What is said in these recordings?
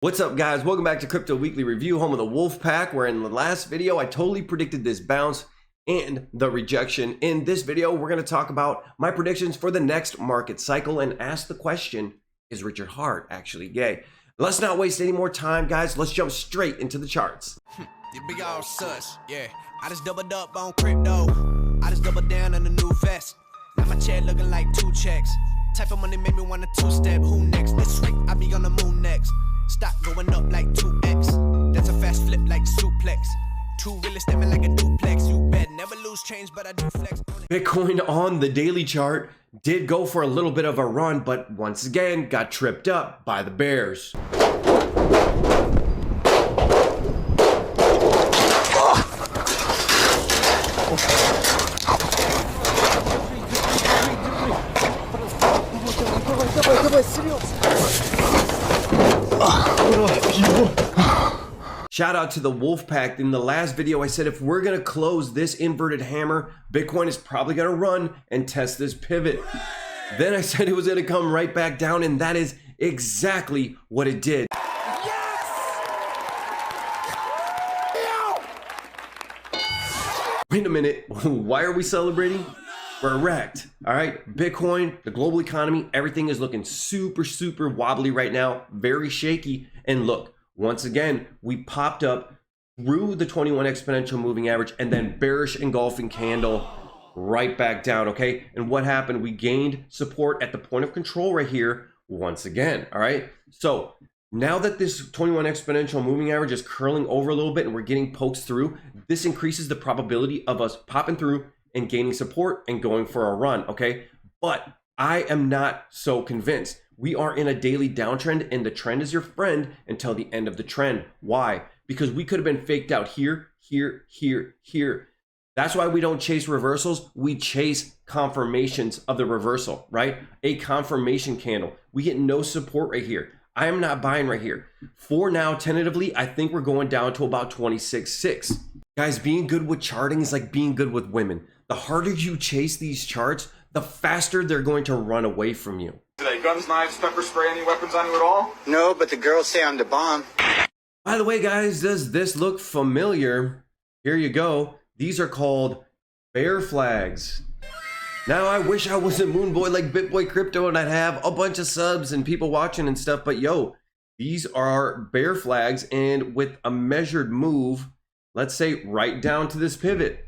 What's up, guys? Welcome back to Crypto Weekly Review, home of the Wolf Pack, where in the last video I totally predicted this bounce and the rejection. In this video, we're going to talk about my predictions for the next market cycle and ask the question, is Richard Heart actually gay? Let's not waste any more time, guys. Let's jump straight into the charts. You big old sus, yeah. I just doubled up on crypto. I just doubled down on the new vest. Now my chair looking like 2 checks. Type of money made me want a 2-step. Who next? This week I be on the moon next. Stock going up like 2x. That's a fast flip like suplex. 2 really stepping like a duplex. You bet never lose change, but I do flex. Bitcoin on the daily chart did go for a little bit of a run, but once again got tripped up by the bears. Shout out to the Wolf Pack. In the last video I said if we're gonna close this inverted hammer, Bitcoin is probably gonna run and test this pivot. Then I said it was gonna come right back down, and that is exactly what it did. Wait a minute, why are we celebrating? We're wrecked, all right? Bitcoin, the global economy, everything is looking super wobbly right now, very shaky. And look, once again, we popped up through the 21 exponential moving average and then bearish engulfing candle right back down, okay? And what happened? We gained support at the point of control right here once again, all right? So now that this 21 exponential moving average is curling over a little bit and we're getting pokes through, this increases the probability of us popping through and gaining support and going for a run, okay? But I am not so convinced. We are in a daily downtrend, and the trend is your friend until the end of the trend. Why? Because we could have been faked out here, here. That's why we don't chase reversals. We chase confirmations of the reversal, right? A confirmation candle. We get no support right here. I am not buying right here. For now, tentatively, I think we're going down to about 26.6. Guys, being good with charting is like being good with women. The harder you chase these charts, the faster they're going to run away from you. Today, guns, knives, pepper spray, any weapons on you at all? No, but the girls say I'm the bomb. By the way, guys, does this look familiar? Here you go. These are called bear flags. Now, I wish I was a moon boy like BitBoy Crypto and I'd have a bunch of subs and people watching and stuff, but yo, these are bear flags, and with a measured move, let's say right down to this pivot.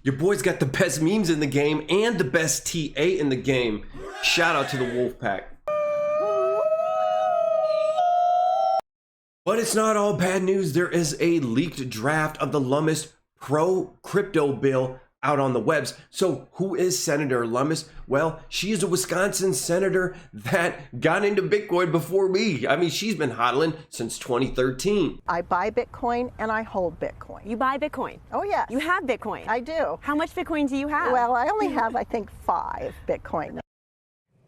Your boy's got the best memes in the game and the best TA in the game. Shout out to the Wolf Pack. But it's not all bad news. There is a leaked draft of the Lummis pro crypto bill out on the webs. So who is Senator Lummis? Well, she is a Wisconsin senator that got into Bitcoin before me. I mean, she's been hodling since 2013. I buy Bitcoin and I hold Bitcoin. You buy Bitcoin? Oh, yes. You have Bitcoin? I do. How much Bitcoin do you have? Well, I only have, I think, 5 Bitcoin.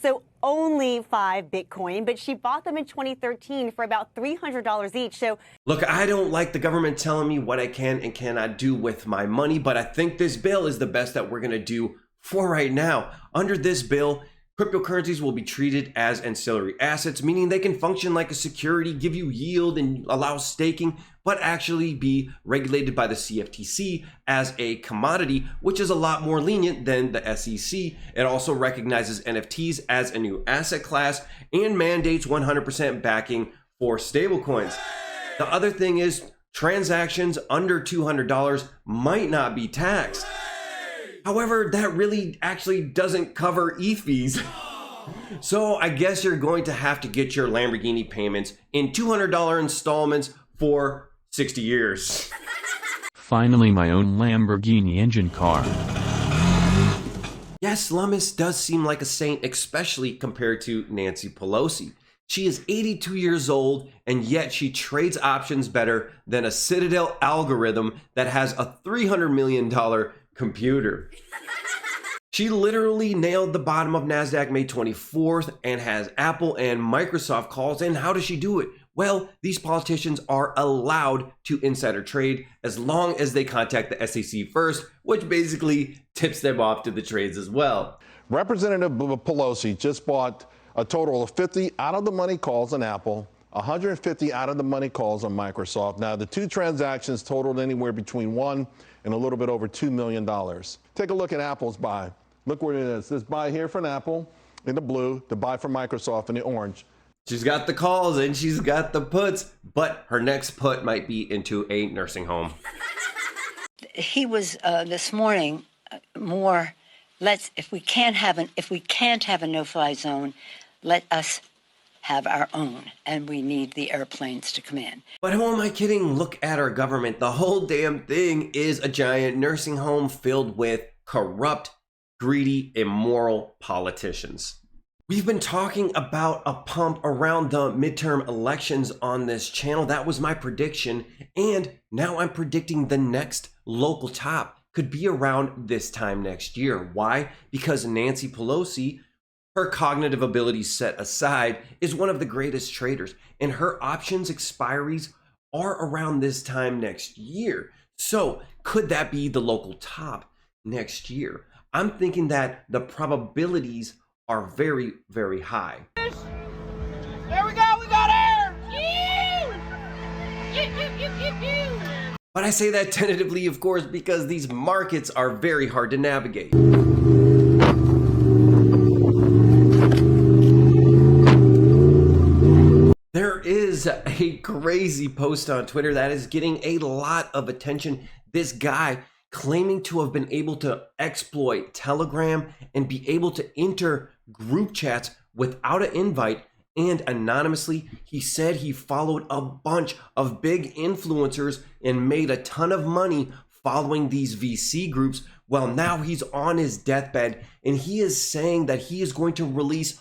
So only 5 Bitcoin, but she bought them in 2013 for about $300 each. So look, I don't like the government telling me what I can and cannot do with my money, but I think this bill is the best that we're going to do for right now. Under this bill, cryptocurrencies will be treated as ancillary assets, meaning they can function like a security, give you yield and allow staking, but actually be regulated by the CFTC as a commodity, which is a lot more lenient than the SEC. It also recognizes NFTs as a new asset class and mandates 100% backing for stablecoins. The other thing is transactions under $200 might not be taxed. However, that really actually doesn't cover ETH fees. So I guess you're going to have to get your Lamborghini payments in $200 installments for 60 years. Finally, my own Lamborghini engine car. Yes, Lummis does seem like a saint, especially compared to Nancy Pelosi. She is 82 years old, and yet she trades options better than a Citadel algorithm that has a $300 million computer. She literally nailed the bottom of NASDAQ May 24th and has Apple and Microsoft calls. And how does she do it? Well, these politicians are allowed to insider trade as long as they contact the SEC first, which basically tips them off to the trades as well. Representative Pelosi just bought a total of 50 out-of-the-money calls on Apple, 150 out-of-the-money calls on Microsoft. Now, the two transactions totaled anywhere between $1 and a little bit over $2 million. Take a look at Apple's buy. Look where it is. This buy here from Apple in the blue, the buy from Microsoft in the orange. She's got the calls and she's got the puts, but her next put might be into a nursing home. He was this morning more. If we can't have a no-fly zone, let us have our own, and we need the airplanes to come in. But who am I kidding? Look at our government. The whole damn thing is a giant nursing home filled with corrupt, greedy, immoral politicians. We've been talking about a pump around the midterm elections on this channel. That was my prediction. And now I'm predicting the next local top could be around this time next year. Why? Because Nancy Pelosi, her cognitive abilities set aside, is one of the greatest traders. And her options expiries are around this time next year. So could that be the local top next year? I'm thinking that the probabilities are very, very high. There we go, we got air! But I say that tentatively, of course, because these markets are very hard to navigate. There is a crazy post on Twitter that is getting a lot of attention. This guy claiming to have been able to exploit Telegram and be able to enter group chats without an invite and anonymously. He said he followed a bunch of big influencers and made a ton of money following these VC groups. Well, now he's on his deathbed and he is saying that he is going to release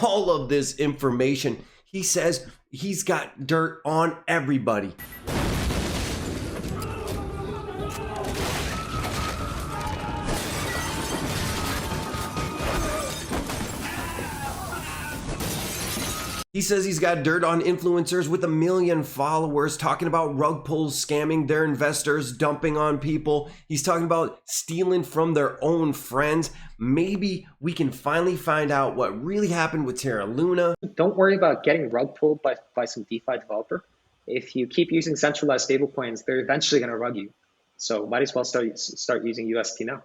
all of this information. He says he's got dirt on everybody. He says he's got dirt on influencers with 1 million followers, talking about rug pulls, scamming their investors, dumping on people. He's talking about stealing from their own friends. Maybe we can finally find out what really happened with Terra Luna. Don't worry about getting rug pulled by some DeFi developer. If you keep using centralized stablecoins, they're eventually going to rug you. So might as well start using UST now.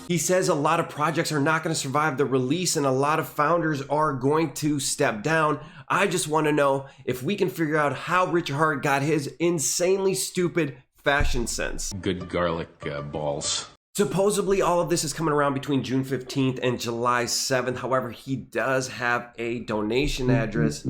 He says a lot of projects are not going to survive the release and a lot of founders are going to step down. I just want to know if we can figure out how Richard Heart got his insanely stupid fashion sense. Good garlic balls. Supposedly all of this is coming around between June 15th and July 7th. However, he does have a donation address.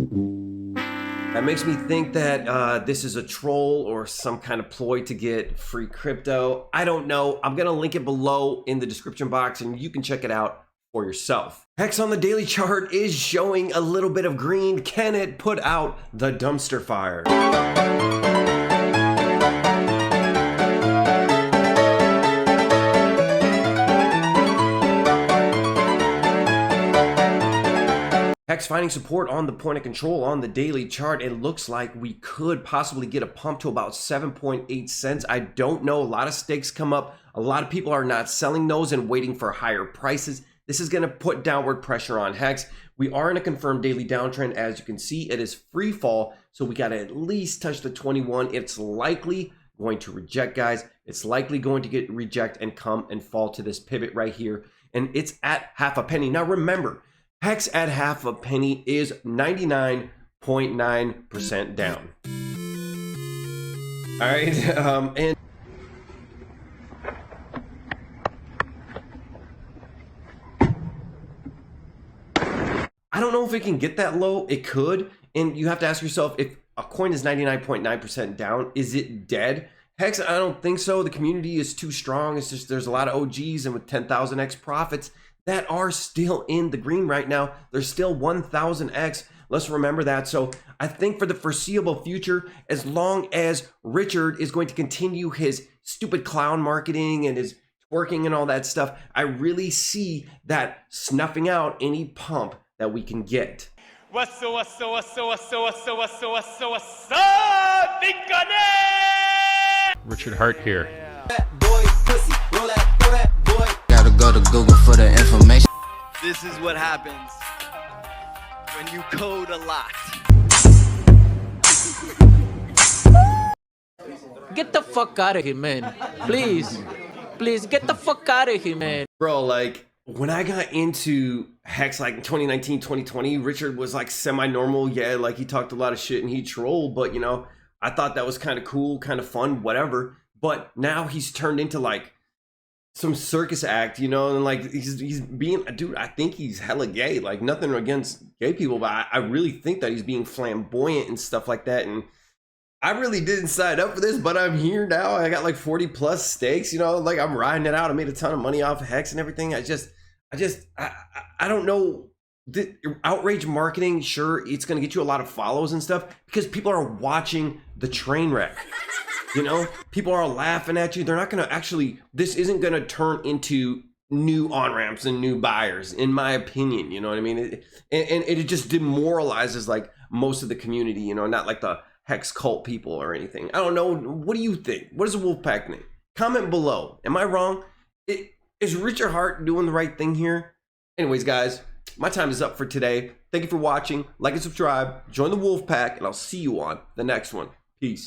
That makes me think that this is a troll or some kind of ploy to get free crypto. I don't know. I'm going to link it below in the description box and you can check it out for yourself. Hex on the daily chart is showing a little bit of green. Can it put out the dumpster fire? Hex finding support on the point of control on the daily chart. It looks like we could possibly get a pump to about 7.8 cents. I don't know. A lot of stakes come up. A lot of people are not selling those and waiting for higher prices. This is going to put downward pressure on Hex. We are in a confirmed daily downtrend. As you can see, it is free fall. So we got to at least touch the 21. It's likely going to reject, guys. It's likely going to get reject and come and fall to this pivot right here. And it's at half a penny. Now remember, Hex at half a penny is 99.9% down. All right, and I don't know if it can get that low. It could, and you have to ask yourself, if a coin is 99.9% down, is it dead? Hex, I don't think so. The community is too strong. It's just there's a lot of OGs and with 10,000x profits that are still in the green right now. There's still 1,000x. Let's remember that. So I think for the foreseeable future, as long as Richard is going to continue his stupid clown marketing and his twerking and all that stuff, I really see that snuffing out any pump that we can get. What's up, Richard Heart here. Boy, pussy, roll that go to Google for the information. This is what happens when you code a lot. Get the fuck out of here, man. Please. Please, get the fuck out of here, man. Bro, like, when I got into Hex, like, in 2019, 2020, Richard was, like, semi-normal. Yeah, like, he talked a lot of shit and he trolled, but, you know, I thought that was kind of cool, kind of fun, whatever. But now he's turned into, like, some circus act, you know, and, like, he's being, dude, I think he's hella gay. Like, nothing against gay people, but I really think that he's being flamboyant and stuff like that, and I really didn't sign up for this, but I'm here now. I got like 40 plus stakes, you know, like I'm riding it out. I made a ton of money off of Hex and everything. I don't know. The outrage marketing, sure, it's going to get you a lot of follows and stuff because people are watching the train wreck. You know, people are laughing at you. They're not going to actually, this isn't going to turn into new on-ramps and new buyers, in my opinion. You know what I mean? It just demoralizes like most of the community, you know, not like the Hex cult people or anything. I don't know. What do you think? What does the Wolfpack think? Comment below. Am I wrong? Is Richard Heart doing the right thing here? Anyways, guys, my time is up for today. Thank you for watching. Like and subscribe. Join the Wolfpack, and I'll see you on the next one. Peace.